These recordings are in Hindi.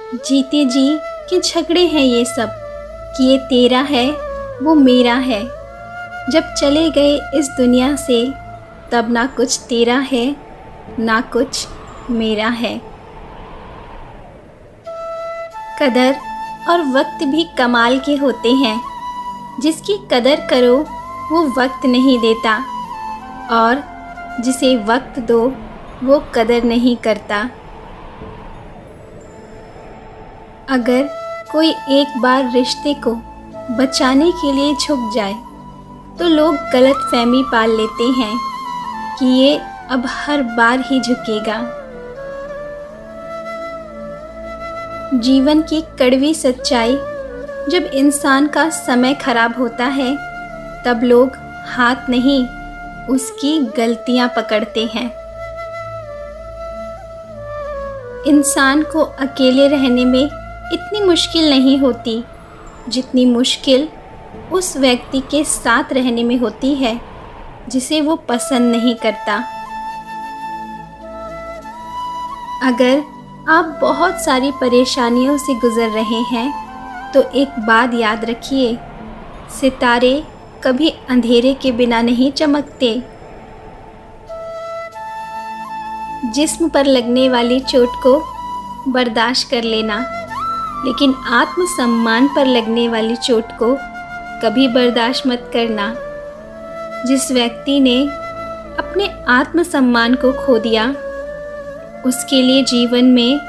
जीते जी के झगड़े हैं ये सब कि ये तेरा है वो मेरा है। जब चले गए इस दुनिया से तब ना कुछ तेरा है ना कुछ मेरा है। कदर और वक्त भी कमाल के होते हैं। जिसकी कदर करो वो वक्त नहीं देता और जिसे वक्त दो वो कदर नहीं करता। अगर कोई एक बार रिश्ते को बचाने के लिए झुक जाए तो लोग गलतफहमी पाल लेते हैं कि ये अब हर बार ही झुकेगा। जीवन की कड़वी सच्चाई, जब इंसान का समय खराब होता है तब लोग हाथ नहीं उसकी गलतियां पकड़ते हैं। इंसान को अकेले रहने में इतनी मुश्किल नहीं होती जितनी मुश्किल उस व्यक्ति के साथ रहने में होती है जिसे वो पसंद नहीं करता। अगर आप बहुत सारी परेशानियों से गुजर रहे हैं तो एक बात याद रखिए, सितारे कभी अंधेरे के बिना नहीं चमकते। जिस्म पर लगने वाली चोट को बर्दाश्त कर लेना, लेकिन आत्मसम्मान पर लगने वाली चोट को कभी बर्दाश्त मत करना। जिस व्यक्ति ने अपने आत्मसम्मान को खो दिया उसके लिए जीवन में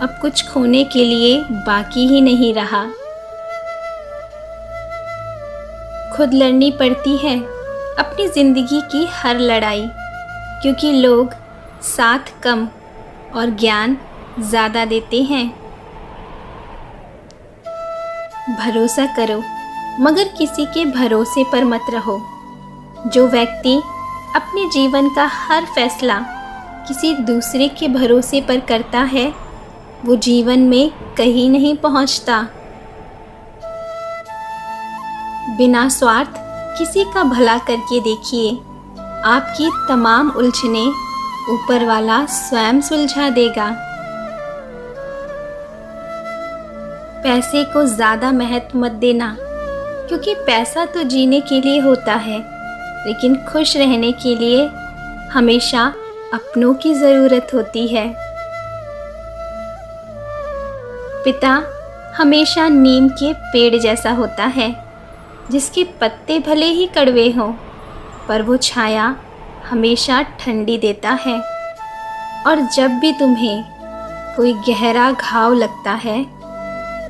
अब कुछ खोने के लिए बाकी ही नहीं रहा। खुद लड़नी पड़ती है अपनी ज़िंदगी की हर लड़ाई, क्योंकि लोग साथ कम और ज्ञान ज़्यादा देते हैं। भरोसा करो मगर किसी के भरोसे पर मत रहो। जो व्यक्ति अपने जीवन का हर फैसला किसी दूसरे के भरोसे पर करता है वो जीवन में कहीं नहीं पहुंचता। बिना स्वार्थ किसी का भला करके देखिए, आपकी तमाम उलझनें ऊपर वाला स्वयं सुलझा देगा। पैसे को ज़्यादा महत्व मत देना, क्योंकि पैसा तो जीने के लिए होता है, लेकिन खुश रहने के लिए हमेशा अपनों की ज़रूरत होती है। पिता हमेशा नीम के पेड़ जैसा होता है, जिसके पत्ते भले ही कड़वे हों पर वो छाया हमेशा ठंडी देता है। और जब भी तुम्हें कोई गहरा घाव लगता है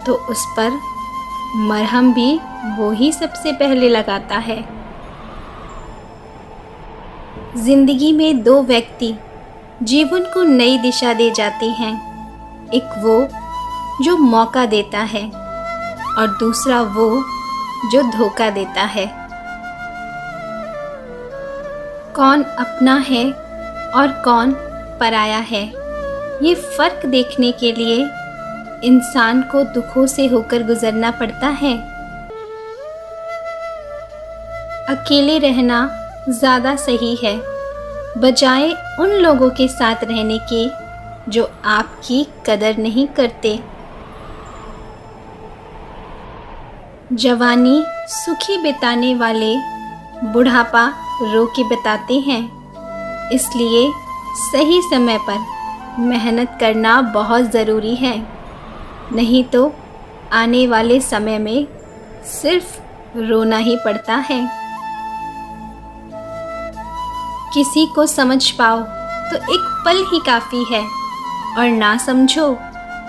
तो उस पर मरहम भी वो ही सबसे पहले लगाता है। जिंदगी में दो व्यक्ति जीवन को नई दिशा दे जाते हैं, एक वो जो मौका देता है और दूसरा वो जो धोखा देता है। कौन अपना है और कौन पराया है, ये फ़र्क देखने के लिए इंसान को दुखों से होकर गुजरना पड़ता है। अकेले रहना ज़्यादा सही है बजाय उन लोगों के साथ रहने के जो आपकी कदर नहीं करते। जवानी सुखी बिताने वाले बुढ़ापा रो के बिताते हैं, इसलिए सही समय पर मेहनत करना बहुत ज़रूरी है, नहीं तो आने वाले समय में सिर्फ रोना ही पड़ता है। किसी को समझ पाओ तो एक पल ही काफ़ी है और ना समझो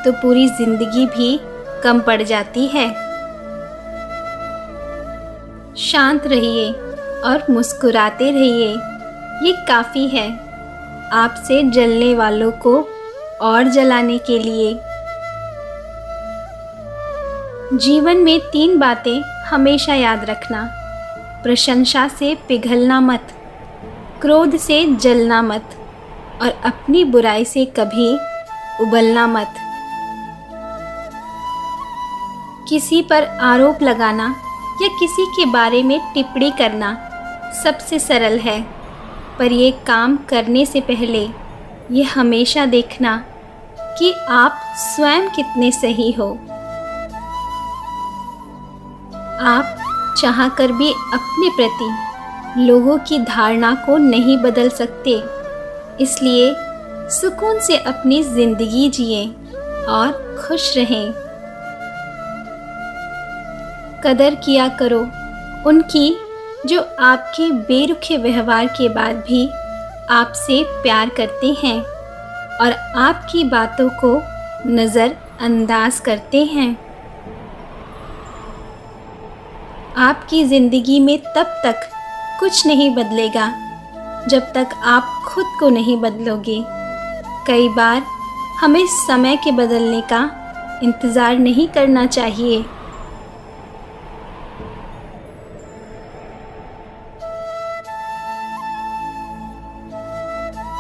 तो पूरी ज़िंदगी भी कम पड़ जाती है। शांत रहिए और मुस्कुराते रहिए, ये काफ़ी है आपसे जलने वालों को और जलाने के लिए। जीवन में 3 बातें हमेशा याद रखना: प्रशंसा से पिघलना मत, क्रोध से जलना मत और अपनी बुराई से कभी उबलना मत। किसी पर आरोप लगाना या किसी के बारे में टिप्पणी करना सबसे सरल है, पर ये काम करने से पहले ये हमेशा देखना कि आप स्वयं कितने सही हो। आप चाहकर भी अपने प्रति लोगों की धारणा को नहीं बदल सकते, इसलिए सुकून से अपनी ज़िंदगी जिए और खुश रहें। कदर किया करो उनकी जो आपके बेरुखे व्यवहार के बाद भी आपसे प्यार करते हैं और आपकी बातों को नज़रअंदाज करते हैं। आपकी ज़िंदगी में तब तक कुछ नहीं बदलेगा जब तक आप खुद को नहीं बदलोगे। कई बार हमें समय के बदलने का इंतज़ार नहीं करना चाहिए,